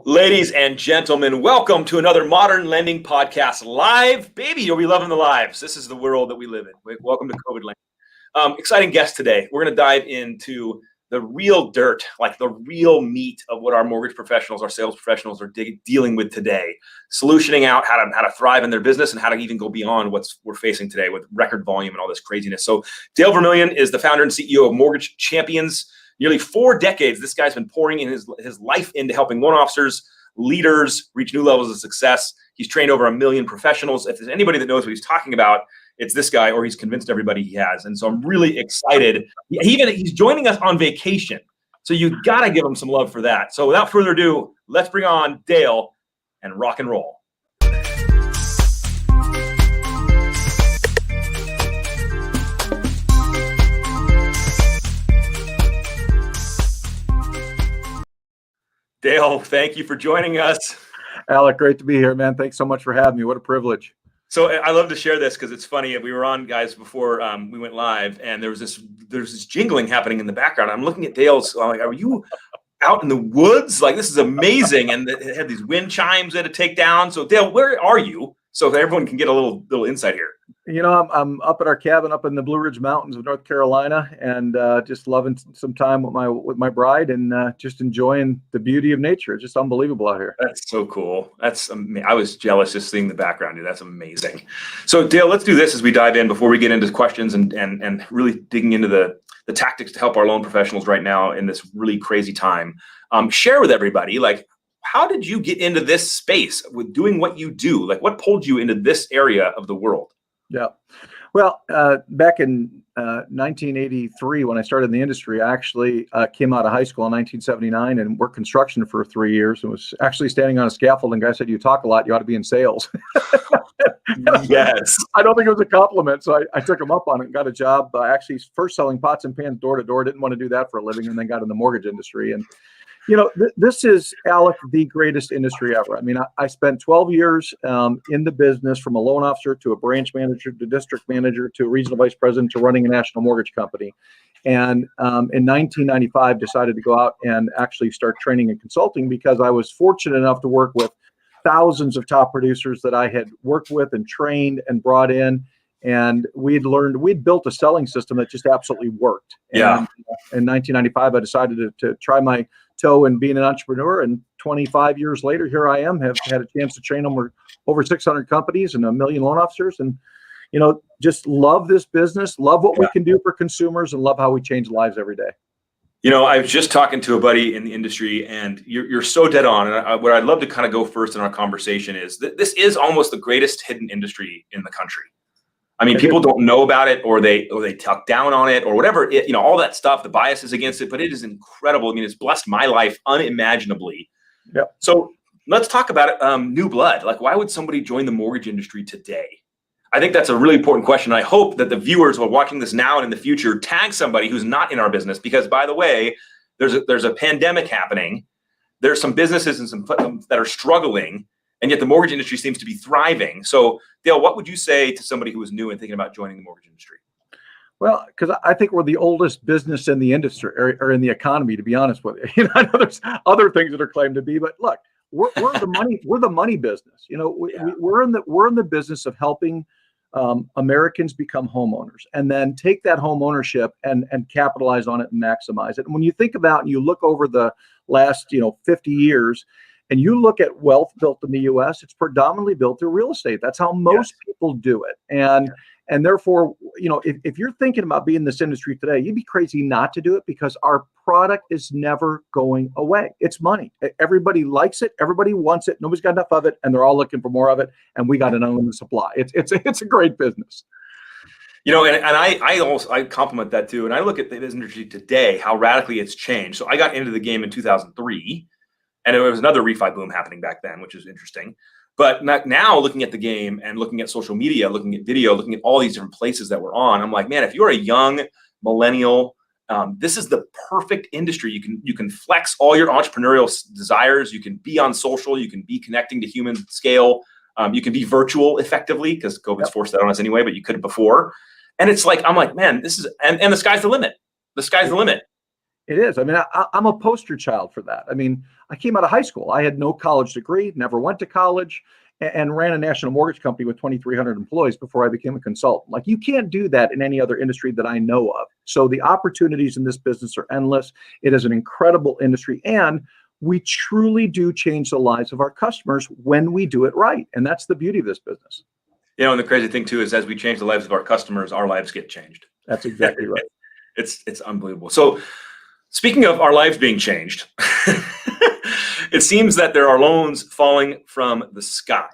Ladies and gentlemen, welcome to another Modern Lending Podcast live. Baby, you'll be loving the lives. This is the world that we live in. Welcome to COVID Land. Exciting guest today. We're going to dive into the real dirt, like the real meat of what our mortgage professionals, our sales professionals are dealing with today, solutioning out how to thrive in their business and how to even go beyond what we're facing today with record volume and all this craziness. So Dale Vermillion is the founder and CEO of Mortgage Champions. Nearly 4 decades, this guy's been pouring in his life into helping loan officers, leaders reach new levels of success. He's trained over 1 million professionals. If there's anybody that knows what he's talking about, it's this guy, or he's convinced everybody he has. And so I'm really excited. He's joining us on vacation. So you got to give him some love for that. So without further ado, let's bring on Dale and rock and roll. Dale, thank you for joining us. Alec, great to be here, man. Thanks so much for having me. What a privilege. So I love to share this because it's funny. We were on, guys, before we went live, and there's this jingling happening in the background. I'm looking at Dale's. I'm like, are you out in the woods? Like, this is amazing. And it had these wind chimes that to take down. So Dale, where are you? So that everyone can get a little insight here. You know, I'm up at our cabin up in the Blue Ridge Mountains of North Carolina, and just loving some time with my bride, and just enjoying the beauty of nature. It's just unbelievable out here. That's so cool. I was jealous just seeing the background, dude. That's amazing. So Dale, let's do this as we dive in before we get into questions and really digging into the tactics to help our loan professionals right now in this really crazy time. Share with everybody, like, how did you get into this space with doing what you do? Like, what pulled you into this area of the world? Yeah. Well, back in 1983, when I started in the industry, I actually came out of high school in 1979 and worked construction for 3 years, and was actually standing on a scaffold. And guy said, "You talk a lot. You ought to be in sales." Yes. I don't think it was a compliment. So I took him up on it and got a job actually first selling pots and pans door to door. Didn't want to do that for a living, and then got in the mortgage industry. And you know, this is, Alec, the greatest industry ever. I mean, I spent 12 years in the business, from a loan officer to a branch manager to district manager to a regional vice president to running a national mortgage company. And in 1995, decided to go out and actually start training and consulting, because I was fortunate enough to work with thousands of top producers that I had worked with and trained and brought in. And we'd built a selling system that just absolutely worked. Yeah. And in 1995, I decided to try my toe in being an entrepreneur. And 25 years later, here I am, have had a chance to train over 600 companies and 1 million loan officers. And, you know, just love this business, love what we can do for consumers, and love how we change lives every day. You know, I was just talking to a buddy in the industry, and you're so dead on. And what I'd love to kind of go first in our conversation is that this is almost the greatest hidden industry in the country. I mean, people don't know about it, or they talk down on it, or whatever, you know, all that stuff, the biases against it, but it is incredible. I mean, it's blessed my life unimaginably. Yep. So let's talk about it. New blood. Like, why would somebody join the mortgage industry today? I think that's a really important question. I hope that the viewers who are watching this now and in the future tag somebody who's not in our business, because, by the way, there's a pandemic happening. There's some businesses and some that are struggling, and yet the mortgage industry seems to be thriving. So, Dale, what would you say to somebody who is new and thinking about joining the mortgage industry? Well, because I think we're the oldest business in the industry, or in the economy, to be honest with you. You know, I know there's other things that are claimed to be, but look, we're the money business. You know, we're in the business of helping Americans become homeowners, and then take that home ownership and capitalize on it and maximize it. And when you think about and you look over the last 50 years, and you look at wealth built in the U.S., it's predominantly built through real estate. That's how most people do it. And therefore, you know, if you're thinking about being in this industry today, you'd be crazy not to do it, because our product is never going away. It's money. Everybody likes it. Everybody wants it. Nobody's got enough of it, and they're all looking for more of it. And we got an unlimited supply. It's a great business. You know, and I compliment that too. And I look at the industry today, how radically it's changed. So I got into the game in 2003. And there was another refi boom happening back then, which is interesting. But now looking at the game and looking at social media, looking at video, looking at all these different places that we're on, I'm like, man, if you're a young millennial, this is the perfect industry. You can flex all your entrepreneurial desires. You can be on social. You can be connecting to human scale. You can be virtual effectively, because COVID's forced that on us anyway, but you could before. And it's like, I'm like, man, this is, and the sky's the limit. The sky's the limit. It is. I mean, I'm a poster child for that. I mean, I came out of high school. I had no college degree, never went to college, and ran a national mortgage company with 2,300 employees before I became a consultant. Like, you can't do that in any other industry that I know of. So the opportunities in this business are endless. It is an incredible industry, and we truly do change the lives of our customers when we do it right. And that's the beauty of this business. And the crazy thing too is as we change the lives of our customers, our lives get changed. That's exactly right. It's unbelievable. So speaking of our lives being changed, it seems that there are loans falling from the sky.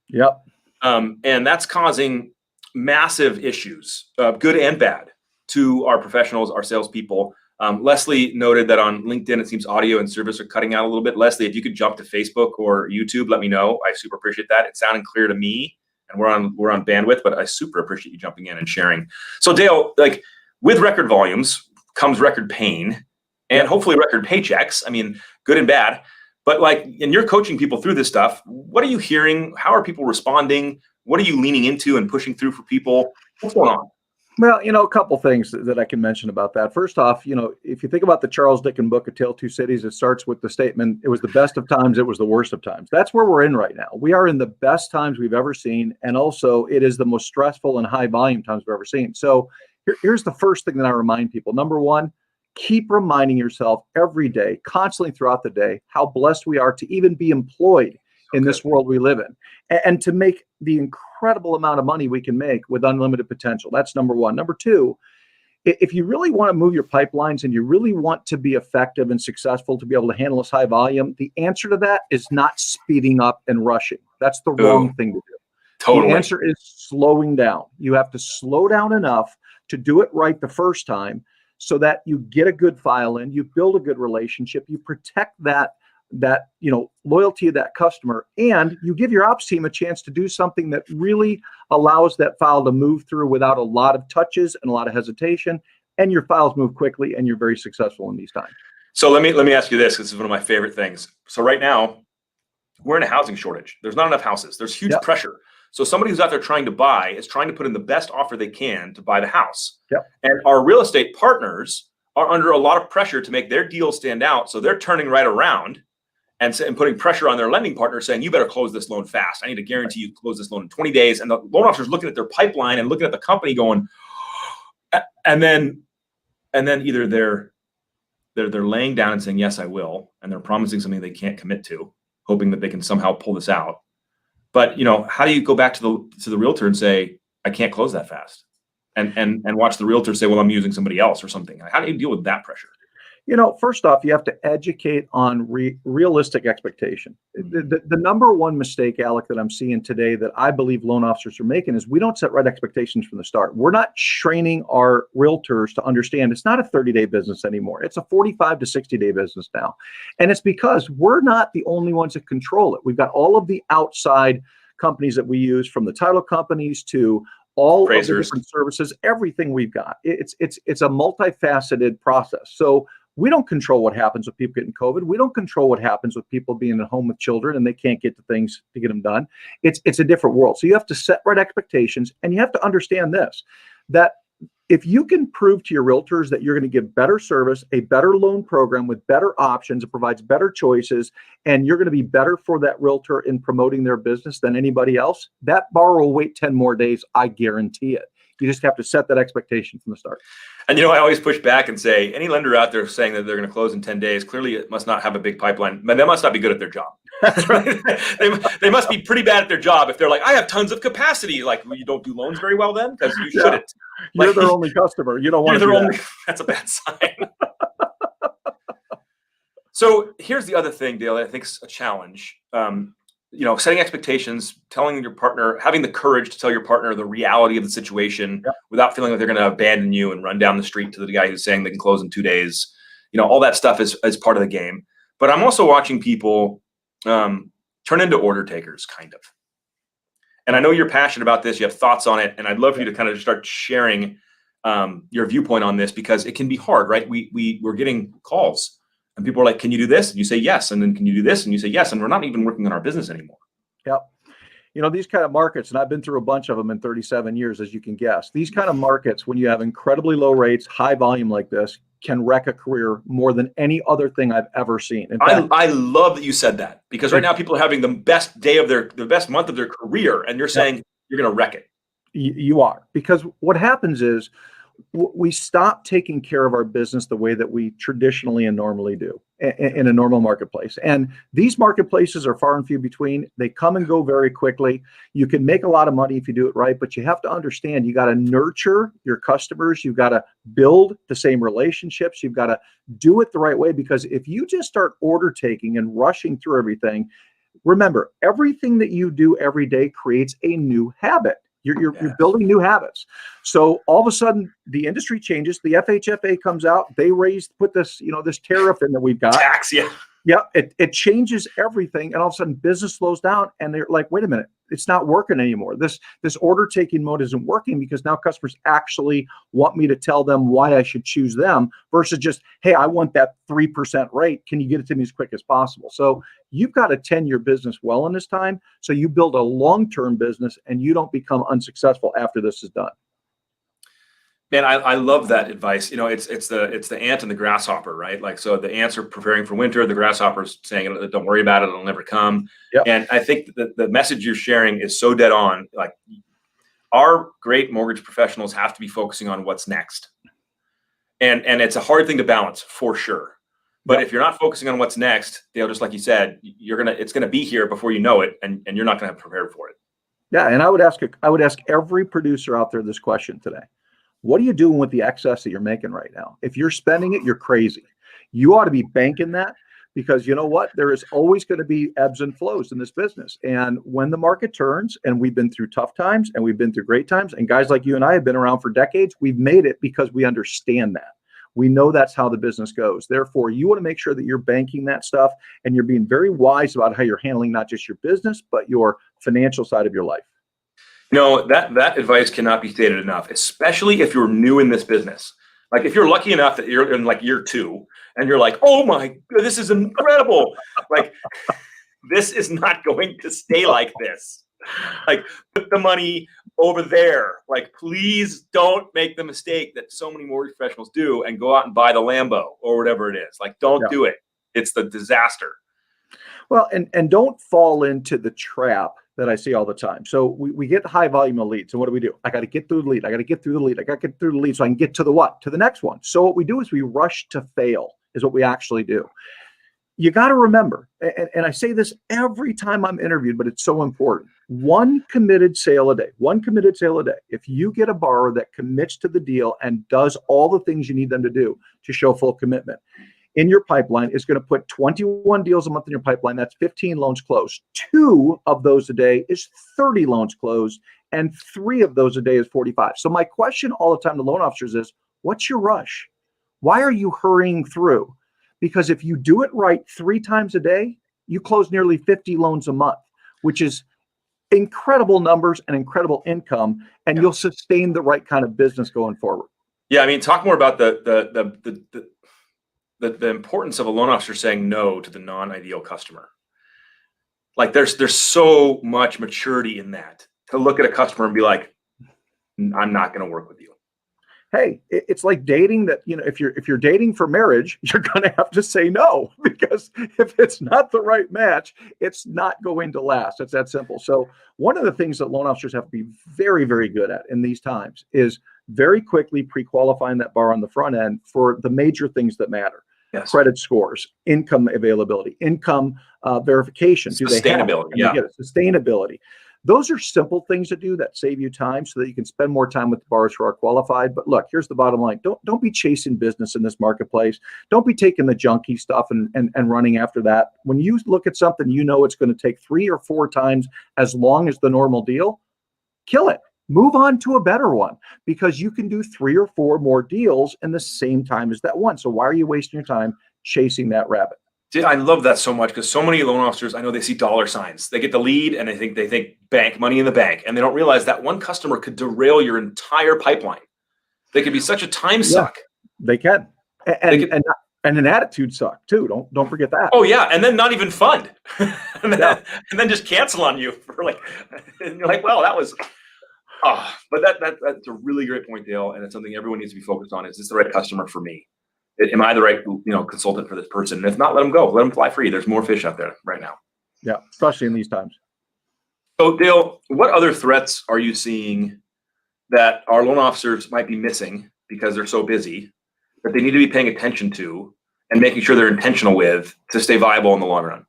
Yep. And that's causing massive issues, good and bad, to our professionals, our salespeople. Leslie noted that on LinkedIn, it seems audio and service are cutting out a little bit. Leslie, if you could jump to Facebook or YouTube, let me know. I super appreciate that. It's sounding clear to me, and we're on bandwidth, but I super appreciate you jumping in and sharing. So Dale, like, with record volumes comes record pain and hopefully record paychecks. I mean, good and bad. But like, and you're coaching people through this stuff. What are you hearing? How are people responding? What are you leaning into and pushing through for people? What's going on? Well, a couple things that I can mention about that. First off, if you think about the Charles Dickens book, A Tale of Two Cities, it starts with the statement, it was the best of times, it was the worst of times. That's where we're in right now. We are in the best times we've ever seen. And also it is the most stressful and high volume times we've ever seen. So here's the first thing that I remind people. Number one, keep reminding yourself every day, constantly throughout the day, how blessed we are to even be employed in this world we live in, and to make the incredible amount of money we can make with unlimited potential. That's number one. Number two, if you really want to move your pipelines and you really want to be effective and successful to be able to handle this high volume, the answer to that is not speeding up and rushing. That's the wrong thing to do. Totally. The answer is slowing down. You have to slow down enough to do it right the first time so that you get a good file in, you build a good relationship, you protect that loyalty of that customer, and you give your ops team a chance to do something that really allows that file to move through without a lot of touches and a lot of hesitation, and your files move quickly and you're very successful in these times. So let me ask you this. This is one of my favorite things. So right now we're in a housing shortage. There's not enough houses. There's huge pressure. So somebody who's out there trying to buy is trying to put in the best offer they can to buy the house. And our real estate partners are under a lot of pressure to make their deals stand out. So they're turning right around and putting pressure on their lending partner, saying, you better close this loan fast. I need to guarantee you close this loan in 20 days. And the loan officer's looking at their pipeline and looking at the company going, and then either they're laying down and saying, yes, I will. And they're promising something they can't commit to, hoping that they can somehow pull this out. But, how do you go back to the realtor and say, I can't close that fast? And watch the realtor say, well, I'm using somebody else or something. How do you deal with that pressure? First off, you have to educate on realistic expectation. The number one mistake, Alec, that I'm seeing today that I believe loan officers are making is we don't set right expectations from the start. We're not training our realtors to understand it's not a 30-day business anymore. It's a 45 to 60-day business now. And it's because we're not the only ones that control it. We've got all of the outside companies that we use, from the title companies to all of the different services, everything we've got. It's a multifaceted process. So we don't control what happens with people getting COVID. We don't control what happens with people being at home with children and they can't get to things to get them done. It's a different world. So you have to set right expectations, and you have to understand this, that if you can prove to your realtors that you're going to give better service, a better loan program with better options, it provides better choices, and you're going to be better for that realtor in promoting their business than anybody else, that borrower will wait 10 more days. I guarantee it. You just have to set that expectation from the start. And I always push back and say, any lender out there saying that they're going to close in 10 days, clearly it must not have a big pipeline. They must not be good at their job. That's right. they must be pretty bad at their job if they're like, I have tons of capacity. Like, well, you don't do loans very well then? Because you shouldn't. You're their only customer. You don't want to do that. That's a bad sign. So here's the other thing, Dale, that I think is a challenge. Setting expectations, telling your partner, having the courage to tell your partner the reality of the situation without feeling like they're going to abandon you and run down the street to the guy who's saying they can close in 2 days. All that stuff is part of the game. But I'm also watching people turn into order takers, kind of. And I know you're passionate about this. You have thoughts on it. And I'd love for you to kind of start sharing your viewpoint on this, because it can be hard, right? We're getting calls. And people are like, can you do this? And you say yes. And then can you do this? And you say yes. And we're not even working on our business anymore. Yep. These kind of markets, and I've been through a bunch of them in 37 years, as you can guess, these kind of markets, when you have incredibly low rates, high volume like this, can wreck a career more than any other thing I've ever seen. In fact, I love that you said that, because right now people are having the best day of the best month of their career, and you're saying you're going to wreck it. You are, because what happens is we stop taking care of our business the way that we traditionally and normally do in a normal marketplace. And these marketplaces are far and few between. They come and go very quickly. You can make a lot of money if you do it right, but you have to understand you got to nurture your customers. You've got to build the same relationships. You've got to do it the right way, because if you just start order taking and rushing through everything, remember, everything that you do every day creates a new habit. You're building new habits. So all of a sudden the industry changes. The FHFA comes out. They put this, this tariff in that we've got. Tax, yeah. Yeah, it changes everything, and all of a sudden business slows down, and they're like, wait a minute, it's not working anymore. This order taking mode isn't working, because now customers actually want me to tell them why I should choose them, versus just, hey, I want that 3% rate. Can you get it to me as quick as possible? So you've got to tend your business well in this time, so you build a long-term business and you don't become unsuccessful after this is done. Man, I love that advice. It's the ant and the grasshopper, right? Like, so the ants are preparing for winter, the grasshopper's saying, don't worry about it, it'll never come. Yep. And I think that the message you're sharing is so dead on. Like, our great mortgage professionals have to be focusing on what's next. And it's a hard thing to balance, for sure. But if you're not focusing on what's next, Dale, just like you said, it's gonna be here before you know it, and you're not gonna have prepared for it. Yeah, and I would ask every producer out there this question today. What are you doing with the excess that you're making right now? If you're spending it, you're crazy. You ought to be banking that, because you know what? There is always going to be ebbs and flows in this business. And when the market turns, and we've been through tough times and we've been through great times, and guys like you and I have been around for decades, we've made it because we understand that. We know that's how the business goes. Therefore, you want to make sure that you're banking that stuff, and you're being very wise about how you're handling not just your business, but your financial side of your life. That advice cannot be stated enough, especially if you're new in this business. Like, if you're lucky enough that you're in like year 2 and you're like, oh my God, this is incredible. Like, this is not going to stay like this. Like, put the money over there. Like, please don't make the mistake that so many mortgage professionals do and go out and buy the Lambo or whatever it is. Like, don't do it. It's the disaster. Well, and don't fall into the trap that I see all the time. So we get high volume of leads. And what do? I got to get through the lead. I got to get through the lead. I got to get through the lead so I can get to the what? To the next one. So what we do is we rush to fail, is what we actually do. You got to remember, and I say this every time I'm interviewed, but it's so important. One committed sale a day. If you get a borrower that commits to the deal and does all the things you need them to do to show full commitment, in your pipeline is going to put 21 deals a month in your pipeline. That's 15 loans closed. 2 of those a day is 30 loans closed, and 3 of those a day is 45. So my question all the time to loan officers is, what's your rush? Why are you hurrying through? Because if you do it right 3 times a day, you close nearly 50 loans a month, which is incredible numbers and incredible income, and you'll sustain the right kind of business going forward. Yeah, I mean, talk more about the importance of a loan officer saying no to the non-ideal customer. Like, there's so much maturity in that, to look at a customer and be like, I'm not going to work with you. Hey, it's like dating that, if you're dating for marriage, you're going to have to say no, because if it's not the right match, it's not going to last. It's that simple. So one of the things that loan officers have to be very, very good at in these times is very quickly pre-qualifying that borrower on the front end for the major things that matter. Yes. Credit scores, income availability, income verification. Sustainability. Sustainability. Those are simple things to do that save you time so that you can spend more time with the borrowers who are qualified. But look, here's the bottom line. Don't be chasing business in this marketplace. Don't be taking the junky stuff and running after that. When you look at something, it's going to take 3 or 4 times as long as the normal deal, kill it. Move on to a better one, because you can do 3 or 4 more deals in the same time as that one. So why are you wasting your time chasing that rabbit? Dude, I love that so much, because so many loan officers, I know, they see dollar signs. They get the lead and they think bank, money in the bank, and they don't realize that one customer could derail your entire pipeline. They could be such a time suck. They can, and an attitude suck too. Don't forget that. Oh yeah, and then not even fund, and then just cancel on you for like, and you're like, well, that was. But that's a really great point, Dale, and it's something everyone needs to be focused on. Is this the right customer for me? Am I the right, consultant for this person? And if not, let them go. Let them fly free. There's more fish out there right now. Yeah, especially in these times. So Dale, what other threats are you seeing that our loan officers might be missing because they're so busy that they need to be paying attention to and making sure they're intentional with to stay viable in the long run?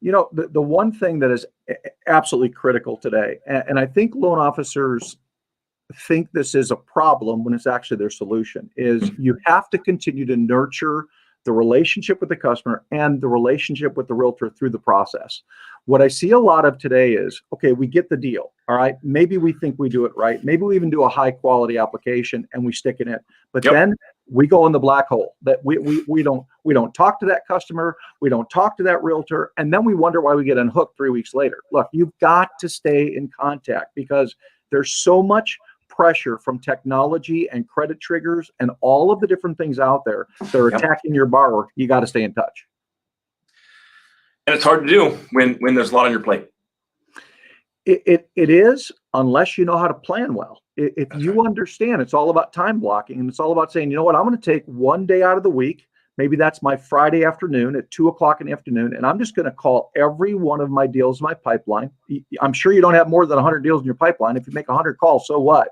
The one thing that is absolutely critical today, and I think loan officers think this is a problem when it's actually their solution, is you have to continue to nurture the relationship with the customer and the relationship with the realtor through the process. What I see a lot of today is, okay, we get the deal. All right. Maybe we think we do it right. Maybe we even do a high quality application and we stick it in. But then we go in the black hole that we don't talk to that customer. We don't talk to that realtor. And then we wonder why we get unhooked 3 weeks later. Look, you've got to stay in contact because there's so much pressure from technology and credit triggers and all of the different things out there that are attacking your borrower. You got to stay in touch. And it's hard to do when there's a lot on your plate. It is, unless you know how to plan well. If you understand, it's all about time blocking, and it's all about saying, you know what, I'm going to take one day out of the week. Maybe that's my Friday afternoon at 2:00 in the afternoon, and I'm just going to call every one of my deals in my pipeline. I'm sure you don't have more than 100 deals in your pipeline. If you make 100 calls, so what?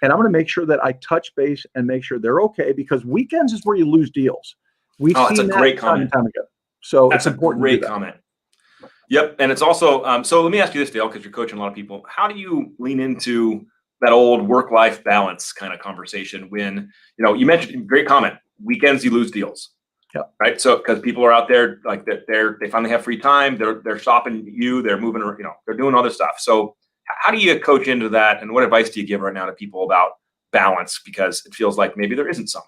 And I'm going to make sure that I touch base and make sure they're okay, because weekends is where you lose deals. We've seen that great time comment. and time ago. So that's it's important. Great comment. Yep. And it's also, so let me ask you this, Dale, because you're coaching a lot of people. How do you lean into that old work-life balance kind of conversation when, you mentioned, great comment, weekends you lose deals. Yep. Right. So because people are out there like that, they finally have free time. They're shopping you, they're moving, they're doing other stuff. So how do you coach into that? And what advice do you give right now to people about balance? Because it feels like maybe there isn't some.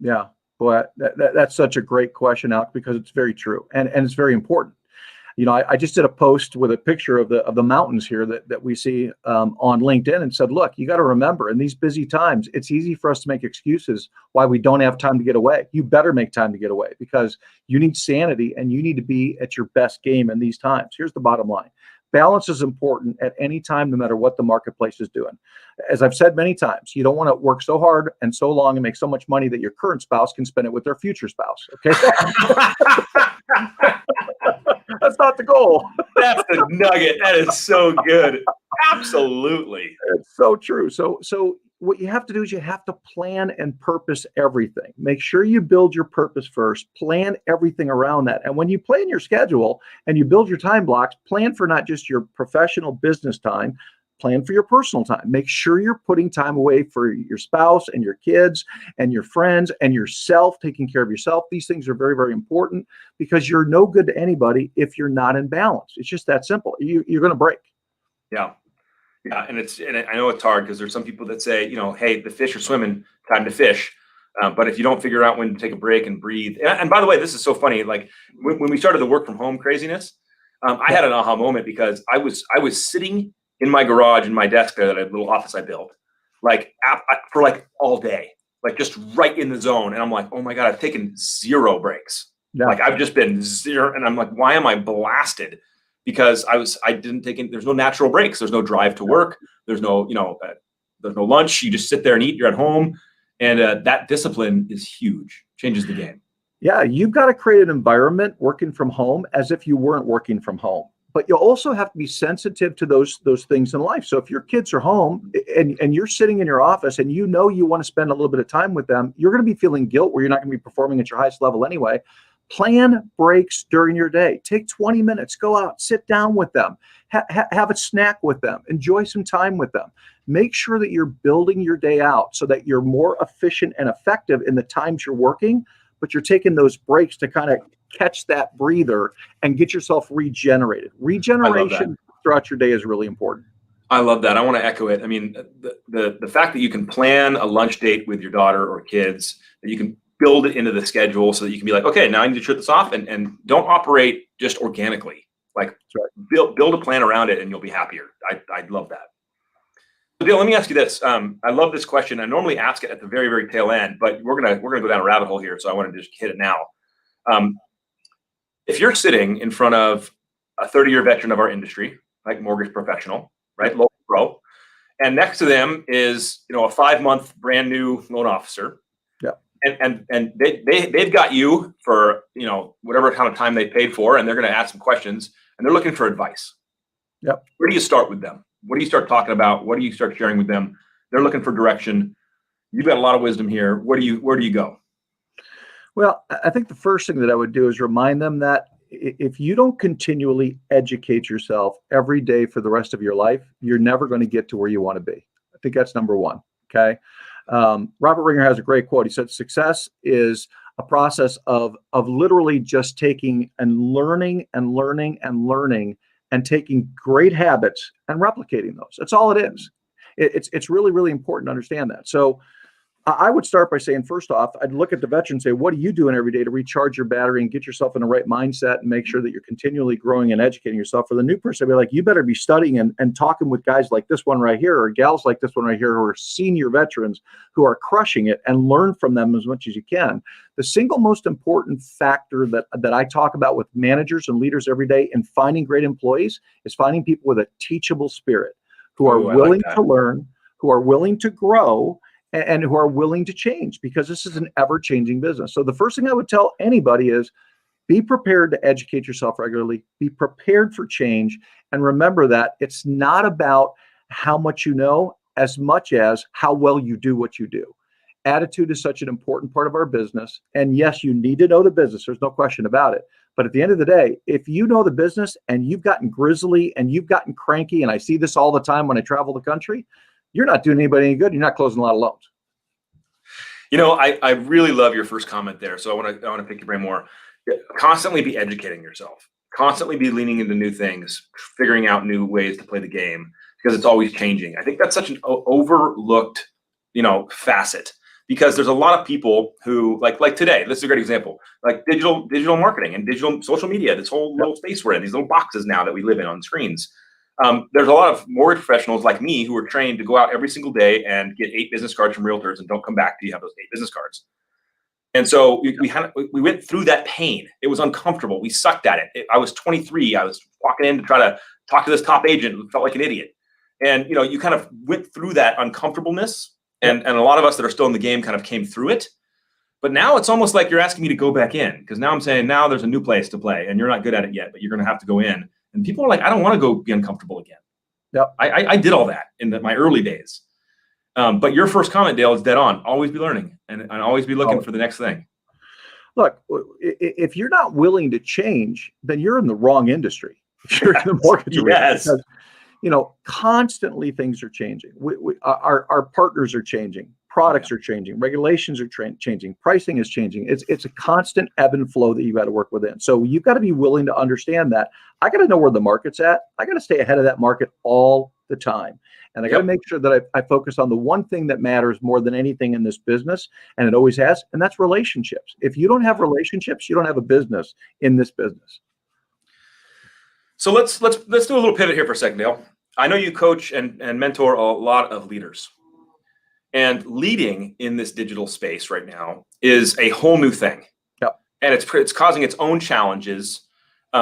Yeah. Boy, that's such a great question, Alex, because it's very true. And it's very important. I just did a post with a picture of the mountains here that we see on LinkedIn and said, look, you got to remember, in these busy times, it's easy for us to make excuses why we don't have time to get away. You better make time to get away, because you need sanity and you need to be at your best game in these times. Here's the bottom line. Balance is important at any time, no matter what the marketplace is doing. As I've said many times, you don't want to work so hard and so long and make so much money that your current spouse can spend it with their future spouse. Okay. That's not the goal. That's the nugget. That is so good. Absolutely. It's so true. So what you have to do is you have to plan and purpose everything. Make sure you build your purpose first, plan everything around that. And when you plan your schedule and you build your time blocks, plan for not just your professional business time, plan for your personal time. Make sure you're putting time away for your spouse and your kids and your friends and yourself, taking care of yourself. These things are very, very important, because you're no good to anybody if you're not in balance. It's just that simple. You're going to break. Yeah. Yeah. And I know it's hard because there's some people that say, hey, the fish are swimming, time to fish. But if you don't figure out when to take a break and breathe. And by the way, this is so funny. Like when we started the work from home craziness, I had an aha moment, because I was sitting in my garage, in my desk there, that I had a little office I built, for all day, just right in the zone. And I'm like, oh my God, I've taken 0 breaks. Yeah. I've just been 0. And I'm like, why am I blasted? Because I didn't take in, there's no natural breaks. There's no drive to work. There's no, there's no lunch. You just sit there and eat. You're at home. And that discipline is huge, changes the game. Yeah. You've got to create an environment working from home as if you weren't working from home. But you also have to be sensitive to those things in life. So if your kids are home and you're sitting in your office and you want to spend a little bit of time with them, you're going to be feeling guilt where you're not going to be performing at your highest level anyway. Plan breaks during your day. Take 20 minutes, go out, sit down with them, have a snack with them, enjoy some time with them. Make sure that you're building your day out so that you're more efficient and effective in the times you're working, but you're taking those breaks to kind of catch that breather and get yourself regenerated. Regeneration throughout your day is really important. I love that. I want to echo it. I mean, the fact that you can plan a lunch date with your daughter or kids, that you can build it into the schedule so that you can be like, okay, now I need to shut this off, and don't operate just organically. Build a plan around it and you'll be happier. I love that. So Dale, let me ask you this. I love this question. I normally ask it at the very, very tail end, but we're gonna go down a rabbit hole here, so I want to just hit it now. If you're sitting in front of a 30-year veteran of our industry, like mortgage professional, right, local pro, and next to them is a 5-month brand new loan officer. Yeah. and they've got you for, whatever kind of time they paid for, and they're going to ask some questions, and they're looking for advice. Yep. Where do you start with them? What do you start talking about? What do you start sharing with them? They're looking for direction. You've got a lot of wisdom here. Where do you go? Well, I think the first thing that I would do is remind them that if you don't continually educate yourself every day for the rest of your life, you're never going to get to where you want to be. I think that's number one. Okay. Robert Ringer has a great quote. He said, success is a process of literally just taking and learning and learning and learning and taking great habits and replicating those. That's all it is. It's really, really important to understand that. So I would start by saying, first off, I'd look at the veteran and say, what are you doing every day to recharge your battery and get yourself in the right mindset and make sure that you're continually growing and educating yourself? For the new person, I'd be like, you better be studying and talking with guys like this one right here, or gals like this one right here, who are senior veterans who are crushing it, and learn from them as much as you can. The single most important factor that I talk about with managers and leaders every day in finding great employees is finding people with a teachable spirit, who are willing to learn, who are willing to grow, and who are willing to change, because this is an ever-changing business. So the first thing I would tell anybody is be prepared to educate yourself regularly, be prepared for change, and remember that it's not about how much you know as much as how well you do what you do. Attitude is such an important part of our business. And yes, you need to know the business. There's no question about it. But at the end of the day, if you know the business and you've gotten grizzly and you've gotten cranky, and I see this all the time when I travel the country, you're not doing anybody any good. You're not closing a lot of loans. I really love your first comment there. So I want to pick your brain more. Constantly be educating yourself. Constantly be leaning into new things, figuring out new ways to play the game, because it's always changing. I think that's such an overlooked, facet, because there's a lot of people who like today. This is a great example. Like digital marketing and digital social media. This whole little space we're in. These little boxes now that we live in on screens. There's a lot of mortgage professionals like me who are trained to go out every single day and get 8 business cards from realtors and don't come back till you have those 8 business cards. And so we went through that pain. It was uncomfortable. We sucked at it. I was 23. I was walking in to try to talk to this top agent and felt like an idiot. And you kind of went through that uncomfortableness, and a lot of us that are still in the game kind of came through it. But now it's almost like you're asking me to go back in, because now I'm saying now there's a new place to play, and you're not good at it yet, but you're going to have to go in. And people are like, I don't want to go be uncomfortable again. Yep. I did all that in my early days. But your first comment, Dale, is dead on. Always be learning and always be looking for the next thing. Look, if you're not willing to change, then you're in the wrong industry. If you're in the mortgage yes. Because, constantly things are changing. Our partners are changing. Products are changing. Regulations are changing. Pricing is changing. It's a constant ebb and flow that you got to work within. So you've got to be willing to understand that. I got to know where the market's at. I got to stay ahead of that market all the time. And I got to make sure that I focus on the one thing that matters more than anything in this business, and it always has, and that's relationships. If you don't have relationships, you don't have a business in this business. So let's do a little pivot here for a second, Dale. I know you coach and mentor a lot of leaders. And leading in this digital space right now is a whole new thing. Yep. And it's causing its own challenges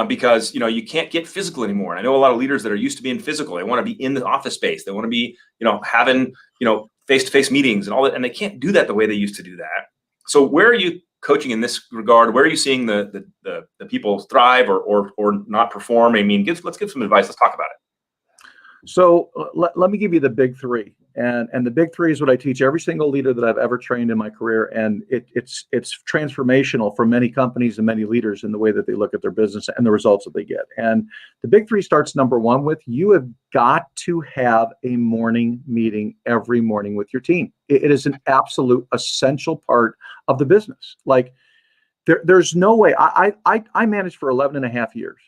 because you can't get physical anymore. And I know a lot of leaders that are used to being physical. They want to be in the office space. They want to be having face-to-face meetings and all that, and they can't do that the way they used to do that. So where are you coaching in this regard? Where are you seeing the people thrive or not perform? I mean, let's give some advice. Let's talk about it. So let me give you the big 3. And the big 3 is what I teach every single leader that I've ever trained in my career. And it's transformational for many companies and many leaders in the way that they look at their business and the results that they get. And the big 3 starts, number 1, with you have got to have a morning meeting every morning with your team. It is an absolute essential part of the business. Like there's no way. I managed for 11 and a half years.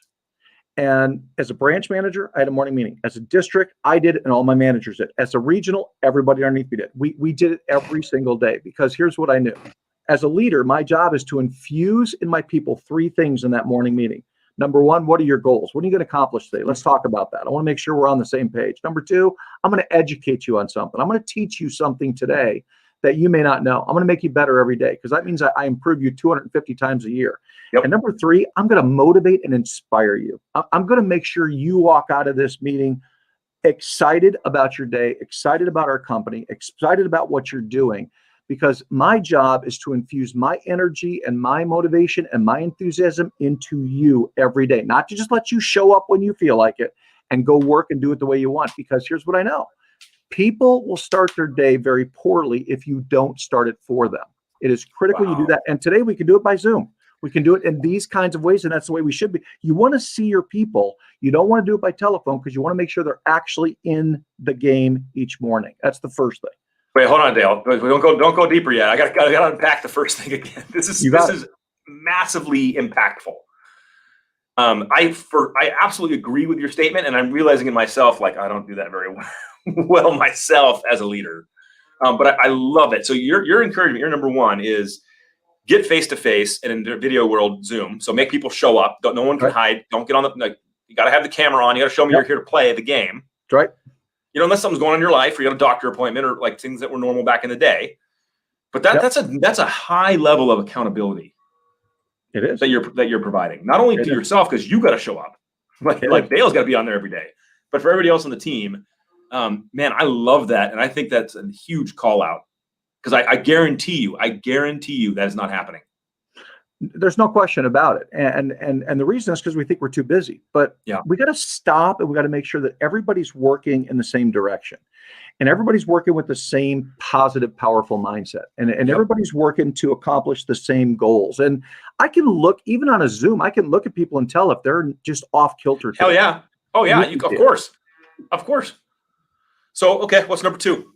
And as a branch manager, I had a morning meeting. As a district, I did it, and all my managers did. As a regional, everybody underneath me did. We did it every single day, because here's what I knew. As a leader, my job is to infuse in my people 3 things in that morning meeting. Number 1, what are your goals? What are you going to accomplish today? Let's talk about that. I want to make sure we're on the same page. Number 2, I'm going to educate you on something. I'm going to teach you something today that you may not know. I'm going to make you better every day, because that means I improve you 250 times a year. Yep. And number 3, I'm going to motivate and inspire you. I'm going to make sure you walk out of this meeting excited about your day, excited about our company, excited about what you're doing, because my job is to infuse my energy and my motivation and my enthusiasm into you every day, not to just let you show up when you feel like it and go work and do it the way you want. Because here's what I know. People will start their day very poorly if you don't start it for them. It is critical you do that. And today we can do it by Zoom. We can do it in these kinds of ways, and that's the way we should be. You want to see your people. You don't want to do it by telephone because you want to make sure they're actually in the game each morning. That's the first thing. Wait, hold on, Dale. Don't go deeper yet. I got to unpack the first thing again. This is massively impactful. I absolutely agree with your statement, and I'm realizing in myself, like, I don't do that very well myself as a leader. But I love it. So your encouragement, your number one is get face-to-face, and in the video world, Zoom. So make people show up. No one can hide. Don't get on you got to have the camera on. You got to show me you're here to play the game. That's right. You know, unless something's going on in your life or you got a doctor appointment or like things that were normal back in the day. But that's a high level of accountability. It is that you're providing, not only to yourself, because you got to show up. Like Dale's got to be on there every day, but for everybody else on the team, man, I love that, and I think that's a huge call out. Because I guarantee you that is not happening. There's no question about it. And the reason is because we think we're too busy. But we got to stop, and we got to make sure that everybody's working in the same direction. And everybody's working with the same positive, powerful mindset. And everybody's working to accomplish the same goals. And I can look, even on a Zoom, I can look at people and tell if they're just off kilter. Hell yeah. Oh, yeah. Of course. So, okay, what's number two?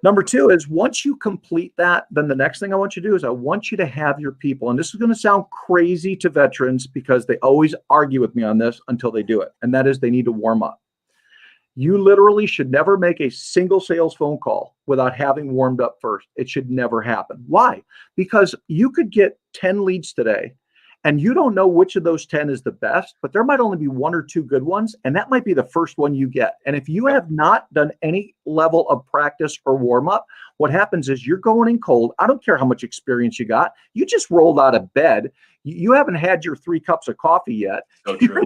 Number two is once you complete that, then the next thing I want you to do is I want you to have your people, and this is going to sound crazy to veterans because they always argue with me on this until they do it, and that is they need to warm up. You literally should never make a single sales phone call without having warmed up first. It should never happen. Why? Because you could get 10 leads today, and you don't know which of those 10 is the best, but there might only be one or two good ones, and that might be the first one you get. And if you have not done any level of practice or warm up, what happens is you're going in cold. I don't care how much experience you got. You just rolled out of bed. You haven't had your 3 cups of coffee yet. So true.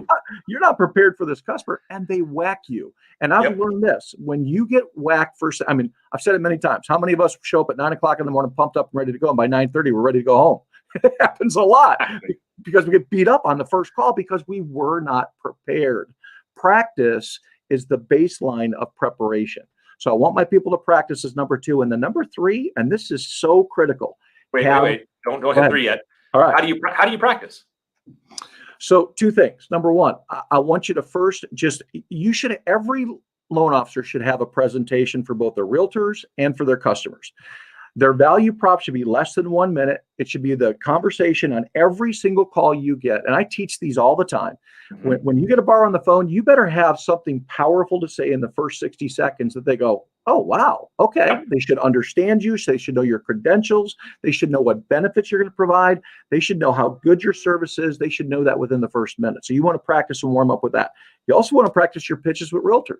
You're not prepared for this customer, and they whack you. And I've learned this. When you get whacked first, I mean, I've said it many times. How many of us show up at 9 o'clock in the morning, pumped up and ready to go, and by 9:30, we're ready to go home? It happens a lot because we get beat up on the first call because we were not prepared. Practice is the baseline of preparation. So I want my people to practice as number two. And the number three, and this is so critical. Wait. Don't hit 3 yet. All right. How do you practice? So 2 things. Number one, I want you to first every loan officer should have a presentation for both their realtors and for their customers. Their value prop should be less than 1 minute. It should be the conversation on every single call you get. And I teach these all the time. Mm-hmm. When you get a borrower on the phone, you better have something powerful to say in the first 60 seconds that they go, oh, wow. Okay. Yep. They should understand you. So they should know your credentials. They should know what benefits you're going to provide. They should know how good your service is. They should know that within the first minute. So you want to practice and warm up with that. You also want to practice your pitches with realtors.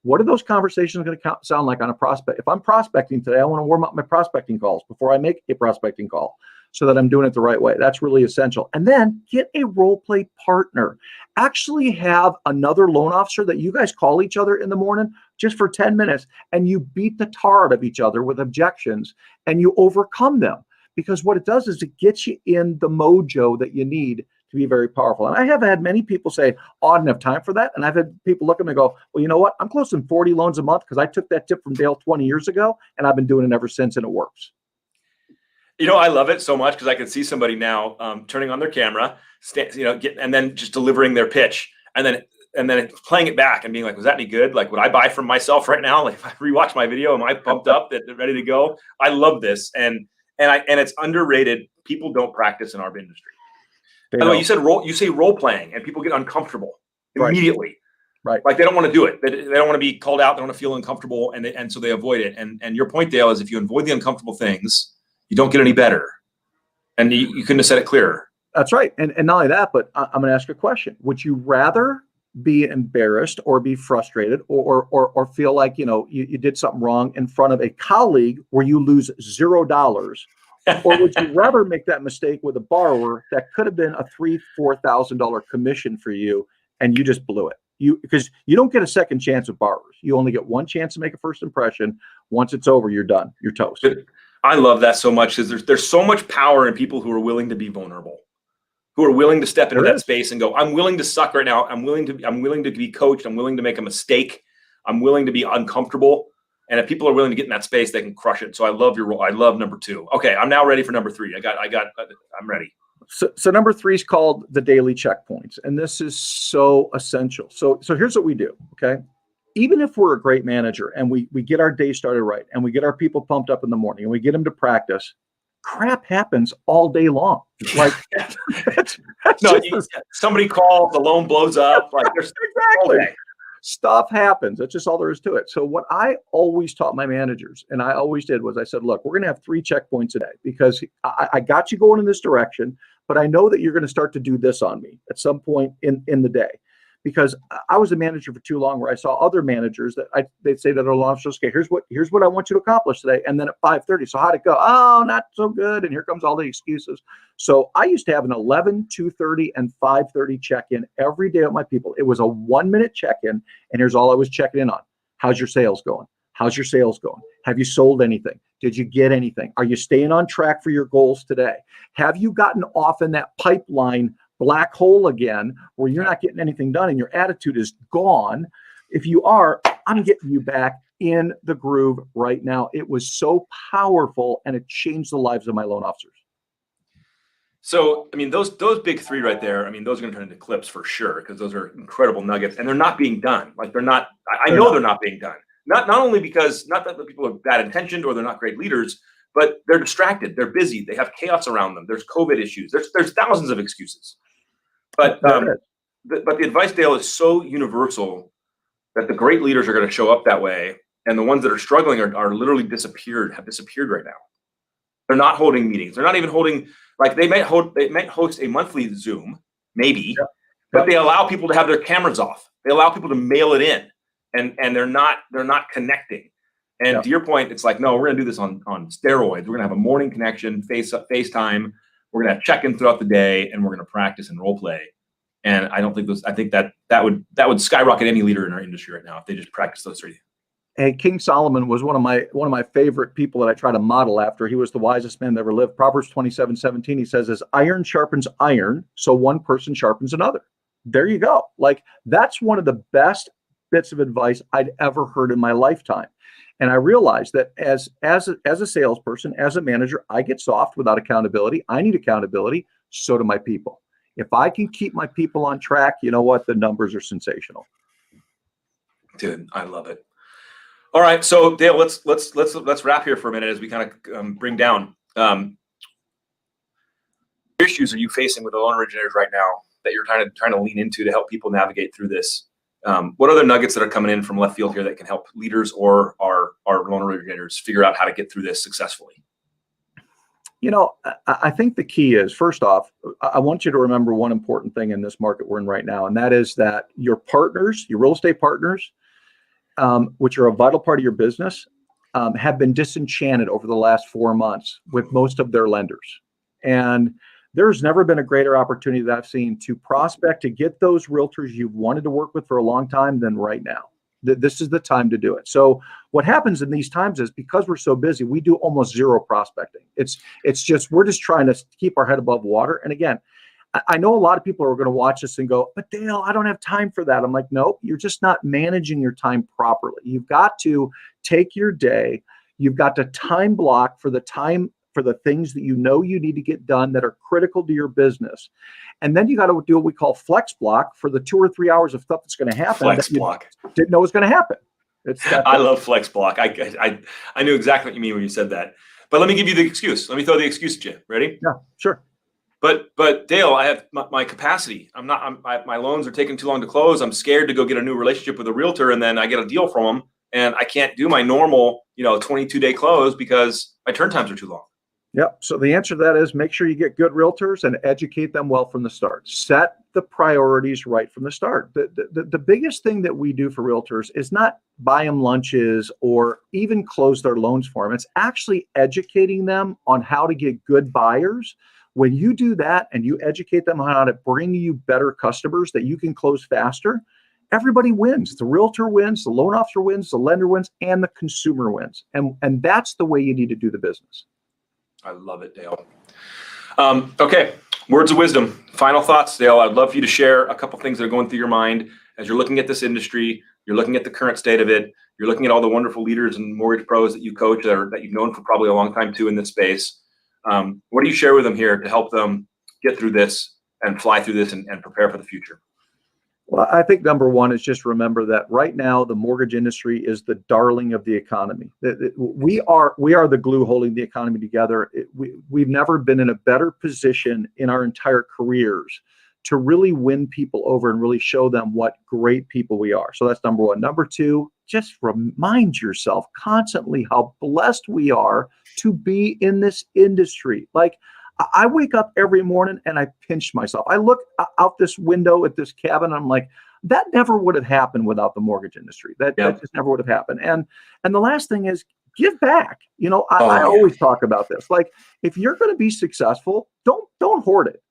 What are those conversations going to sound like on a prospect? If I'm prospecting today, I want to warm up my prospecting calls before I make a prospecting call so that I'm doing it the right way. That's really essential. And then get a role play partner. Actually have another loan officer that you guys call each other in the morning just for 10 minutes and you beat the tar out of each other with objections and you overcome them. Because what it does is it gets you in the mojo that you need to be very powerful. And I have had many people say, oh, I don't have time for that. And I've had people look at me and go, well, you know what? I'm closing 40 loans a month because I took that tip from Dale 20 years ago and I've been doing it ever since and it works. You know, I love it so much because I can see somebody now turning on their camera, and then just delivering their pitch and then playing it back and being like, was that any good? Like, would I buy from myself right now? Like, if I rewatch my video, am I pumped up that they're ready to go? I love this. And it's underrated. People don't practice in our industry. By the way, you say role playing and people get uncomfortable immediately. Right. Like they don't want to do it. They don't want to be called out. They don't want to feel uncomfortable. And so they avoid it. And your point, Dale, is if you avoid the uncomfortable things, you don't get any better. And you couldn't have said it clearer. That's right. And not only that, but I'm going to ask you a question. Would you rather be embarrassed or be frustrated or feel like, you did something wrong in front of a colleague where you lose $0? Or would you rather make that mistake with a borrower that could have been a $3,000-$4,000 commission for you and you just blew it? Because you don't get a second chance with borrowers. You only get one chance to make a first impression. Once it's over, you're done. You're toast. I love that so much because there's so much power in people who are willing to be vulnerable, who are willing to step into that space and go, I'm willing to suck right now. I'm willing to be coached. I'm willing to make a mistake. I'm willing to be uncomfortable. And if people are willing to get in that space, they can crush it. So I love your role. I love number 2. Okay, I'm now ready for number 3. I'm ready. So number 3 is called the daily checkpoints, and this is so essential. So here's what we do. Okay, even if we're a great manager and we get our day started right, and we get our people pumped up in the morning, and we get them to practice, crap happens all day long. Like that's somebody calls, the loan blows up. Like there's exactly. Stuff happens. That's just all there is to it. So what I always taught my managers, and I always did, was I said, look, we're going to have 3 checkpoints a day because I got you going in this direction, but I know that you're going to start to do this on me at some point in the day. Because I was a manager for too long where I saw other managers that they'd say to their loan officers, okay, here's what I want you to accomplish today. And then at 5:30, so how'd it go? Oh, not so good. And here comes all the excuses. So I used to have an 11, 2:30, and 5:30 check-in every day with my people. It was a 1-minute check-in. And here's all I was checking in on. How's your sales going? How's your sales going? Have you sold anything? Did you get anything? Are you staying on track for your goals today? Have you gotten off in that pipeline black hole again where you're not getting anything done and your attitude is gone? If you are, I'm getting you back in the groove right now. It was so powerful and it changed the lives of my loan officers. So, I mean, those big 3 right there, I mean, those are going to turn into clips for sure, because those are incredible nuggets and they're not being done. Like they're not being done. Not only because, not that the people are bad intentioned or they're not great leaders, but they're distracted. They're busy. They have chaos around them. There's COVID issues. There's thousands of excuses. But the advice, Dale, is so universal that the great leaders are going to show up that way, and the ones that are struggling are literally have disappeared right now. They're not holding meetings. They're not even holding, like they might host a monthly Zoom, maybe, but they allow people to have their cameras off. They allow people to mail it in, and they're not connecting. And to your point, it's like, no, we're going to do this on steroids. We're going to have a morning connection, FaceTime. We're going to have check-in throughout the day, and we're going to practice and role play. And I think that would skyrocket any leader in our industry right now if they just practice those 3. Hey, King Solomon was one of my favorite people that I try to model after. He was the wisest man that ever lived. Proverbs 27:17, he says, as iron sharpens iron, so one person sharpens another. There you go. Like that's one of the best bits of advice I'd ever heard in my lifetime. And I realized that as a salesperson, as a manager, I get soft without accountability. I need accountability. So do my people. If I can keep my people on track, you know what? The numbers are sensational. Dude, I love it. All right, so Dale, let's wrap here for a minute as we kind of bring down. What issues are you facing with the loan originators right now that you're trying to lean into to help people navigate through this? What other nuggets that are coming in from left field here that can help leaders or our loan originators figure out how to get through this successfully? You know, I think the key is, first off, I want you to remember one important thing in this market we're in right now, and that is that your partners, your real estate partners, which are a vital part of your business, have been disenchanted over the last 4 months with most of their lenders. And there's never been a greater opportunity that I've seen to prospect, to get those realtors you've wanted to work with for a long time than right now. This is the time to do it. So what happens in these times is, because we're so busy, we do almost zero prospecting. It's just, we're just trying to keep our head above water. And again, I know a lot of people are going to watch this and go, but Dale, I don't have time for that. I'm like, nope, you're just not managing your time properly. You've got to take your day. You've got to time block for the things that you know you need to get done that are critical to your business. And then you got to do what we call flex block for the 2 or 3 hours of stuff that's going to happen. Flex block. Didn't know was going to happen. I love flex block. I knew exactly what you mean when you said that. But let me give you the excuse. Let me throw the excuse at you. Ready? Yeah, sure. But Dale, I have my capacity. My loans are taking too long to close. I'm scared to go get a new relationship with a realtor, and then I get a deal from them, and I can't do my normal, 22-day close because my turn times are too long. Yep. So the answer to that is, make sure you get good realtors and educate them well from the start. Set the priorities right from the start. The biggest thing that we do for realtors is not buy them lunches or even close their loans for them. It's actually educating them on how to get good buyers. When you do that and you educate them on how to bring you better customers that you can close faster, everybody wins. The realtor wins, the loan officer wins, the lender wins, and the consumer wins. And that's the way you need to do the business. I love it, Dale. Okay, words of wisdom. Final thoughts, Dale. I'd love for you to share a couple things that are going through your mind as you're looking at this industry. You're looking at the current state of it. You're looking at all the wonderful leaders and mortgage pros that you coach that you've known for probably a long time too in this space. What do you share with them here to help them get through this and fly through this and prepare for the future? Well, I think number one is just remember that right now the mortgage industry is the darling of the economy. We are the glue holding the economy together. We've never been in a better position in our entire careers to really win people over and really show them what great people we are. So that's number one. Number two, just remind yourself constantly how blessed we are to be in this industry. Like, I wake up every morning and I pinch myself. I look out this window at this cabin. And I'm like, that never would have happened without the mortgage industry. That just never would have happened. And the last thing is give back. I always talk about this. Like, if you're going to be successful, don't hoard it.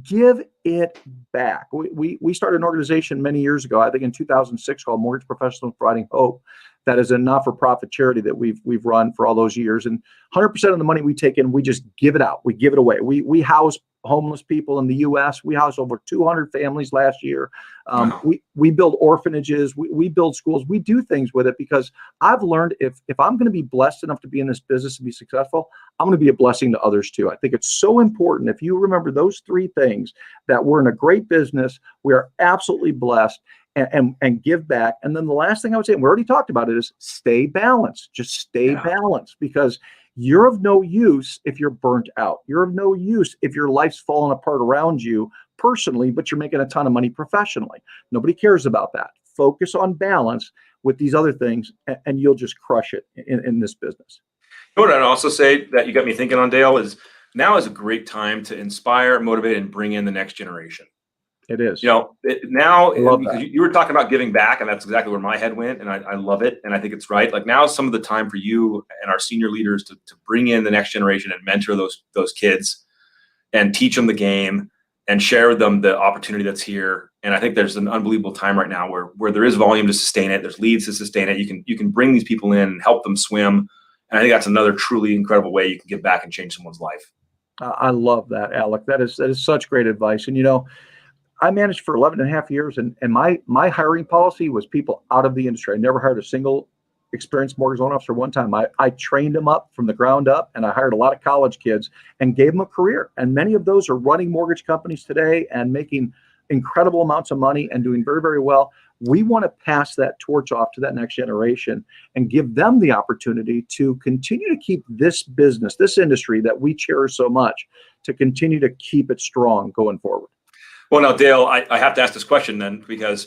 Give it back. We started an organization many years ago, I think in 2006, called Mortgage Professionals Providing Hope. That is a not-for-profit charity that we've run for all those years. And 100% of the money we take in, we just give it out. We give it away. We house homeless people in the U.S. We housed over 200 families last year. Wow. We build orphanages. We build schools. We do things with it because I've learned if I'm going to be blessed enough to be in this business and be successful, I'm going to be a blessing to others too. I think it's so important. If you remember those three things, that we're in a great business, we are absolutely blessed, and give back. And then the last thing I would say, and we already talked about it, is stay balanced. Just stay balanced, because you're of no use if you're burnt out. You're of no use if your life's falling apart around you personally, but you're making a ton of money professionally. Nobody cares about that. Focus on balance with these other things, and you'll just crush it in this business. You know what I'd also say that you got me thinking on, Dale, is now is a great time to inspire, motivate, and bring in the next generation. It is. Now, because you were talking about giving back, and that's exactly where my head went, and I love it, and I think it's right. Like, now is some of the time for you and our senior leaders to bring in the next generation and mentor those kids and teach them the game and share with them the opportunity that's here. And I think there's an unbelievable time right now where there is volume to sustain it. There's leads to sustain it. You can bring these people in and help them swim. And I think that's another truly incredible way you can give back and change someone's life. I love that, Alec. That is such great advice. And I managed for 11 and a half years, and my hiring policy was people out of the industry. I never hired a single experienced mortgage loan officer one time. I trained them up from the ground up, and I hired a lot of college kids and gave them a career. And many of those are running mortgage companies today and making incredible amounts of money and doing very, very well. We want to pass that torch off to that next generation and give them the opportunity to continue to keep this business, this industry that we cherish so much, to continue to keep it strong going forward. Well, now, Dale, I have to ask this question then, because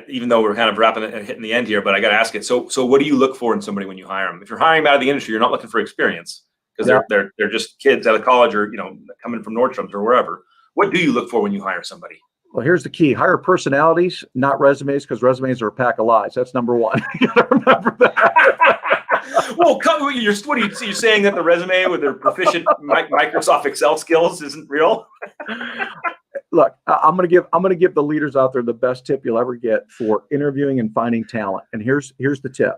even though we're kind of wrapping it and hitting the end here, but I got to ask it. So what do you look for in somebody when you hire them? If you're hiring them out of the industry, you're not looking for experience, because they're just kids out of college or coming from Nordstrom's or wherever. What do you look for when you hire somebody? Well, here's the key: hire personalities, not resumes, because resumes are a pack of lies. That's number one. You got to remember that. Well, you're saying that the resume with their proficient Microsoft Excel skills isn't real? Look, I'm gonna give the leaders out there the best tip you'll ever get for interviewing and finding talent. And here's the tip: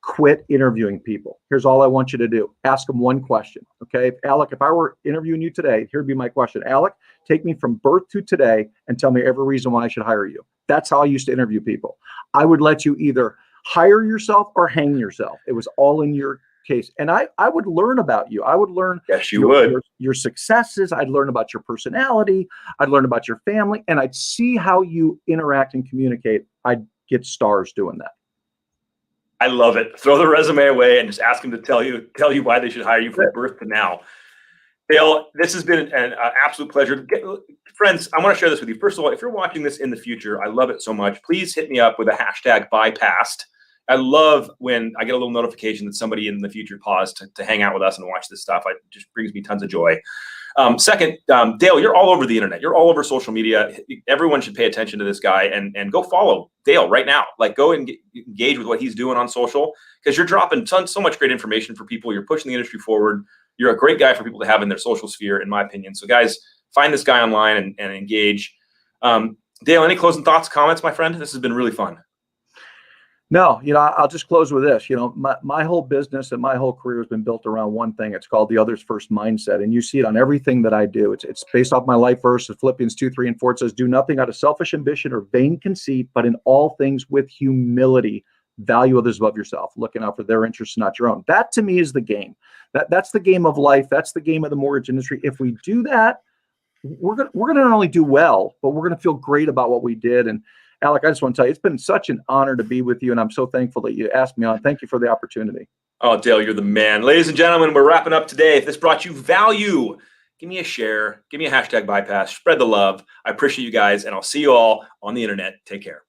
quit interviewing people. Here's all I want you to do: ask them one question. Okay, Alec, if I were interviewing you today, here'd be my question. Alec, take me from birth to today and tell me every reason why I should hire you. That's how I used to interview people. I would let you either hire yourself or hang yourself. It was all in your case. And I would learn about you. I would learn your successes. I'd learn about your personality. I'd learn about your family, and I'd see how you interact and communicate. I'd get stars doing that. I love it. Throw the resume away and just ask them to tell you why they should hire you from birth to now. Dale, this has been an absolute pleasure. Friends, I want to share this with you. First of all, if you're watching this in the future, I love it so much. Please hit me up with a hashtag bypassed. I love when I get a little notification that somebody in the future paused to hang out with us and watch this stuff. It just brings me tons of joy. Second, Dale, you're all over the internet. You're all over social media. Everyone should pay attention to this guy and go follow Dale right now. Like, go and engage with what he's doing on social, because you're dropping so much great information for people. You're pushing the industry forward. You're a great guy for people to have in their social sphere, in my opinion. So guys, find this guy online and engage. Dale, any closing thoughts, comments, my friend? This has been really fun. No, I'll just close with this. My whole business and my whole career has been built around one thing. It's called the others first mindset. And you see it on everything that I do. It's based off my life verse of Philippians 2, 3, and 4. It says, do nothing out of selfish ambition or vain conceit, but in all things with humility, value others above yourself, looking out for their interests, not your own. That to me is the game. That's the game of life. That's the game of the mortgage industry. If we do that, we're gonna not only do well, but we're gonna feel great about what we did. And Alec, I just want to tell you, it's been such an honor to be with you, and I'm so thankful that you asked me on. Thank you for the opportunity. Oh, Dale, you're the man. Ladies and gentlemen, we're wrapping up today. If this brought you value, give me a share, give me a hashtag bypass, spread the love. I appreciate you guys, and I'll see you all on the internet. Take care.